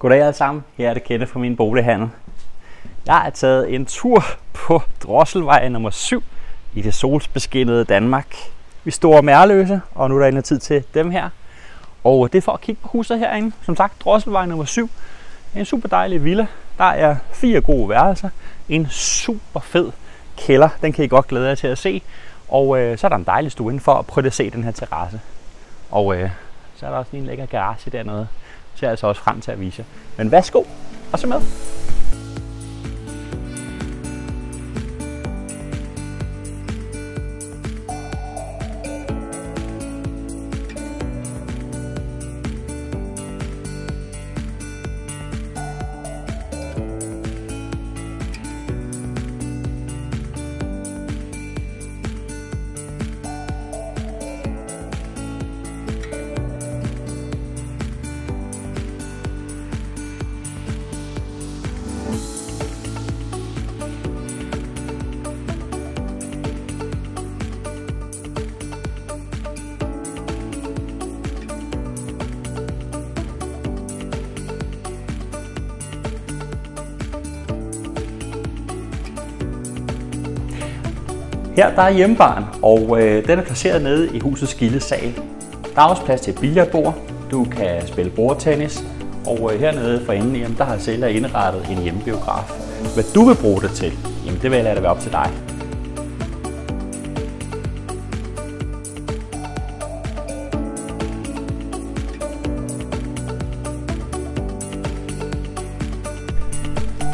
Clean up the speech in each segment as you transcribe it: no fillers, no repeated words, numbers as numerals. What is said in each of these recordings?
Goddag alle sammen, her er det Kenneth fra min bolighandel. Jeg har taget en tur på Drosselvej nummer 7 i det solbeskinnede Danmark. Vi står Merløse, og nu er der endnu tid til dem her. Og det er for at kigge på huset herinde. Som sagt, Drosselvej nummer 7. En super dejlig villa. Der er 4 gode værelser. En super fed kælder, den kan I godt glæde jer til at se. Og så er der en dejlig stue indenfor, og prøv at se den her terrasse. Og så er der også lige en lækker garage dernede. Så jeg altså også frem til at vise jer. Men værsgo, og så med. Her der er hjemmebaren, og den er placeret nede i husets gildesal. Der er også plads til et billardbord, du kan spille bordtennis, og hernede for enden, jamen, der har sælger indrettet en hjemmebiograf. Hvad du vil bruge det til, jamen, det vil jeg lade det være op til dig.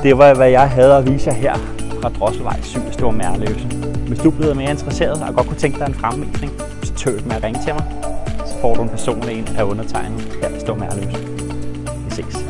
Det var, hvad jeg havde at vise jer her fra Drosselvej 7 i Store Merløse. Hvis du er blevet mere interesseret og godt kunne tænke dig en fremvisning, så tøv med at ringe til mig. Så får du en personlig en af undertegnet her i Store Merløse. Vi ses.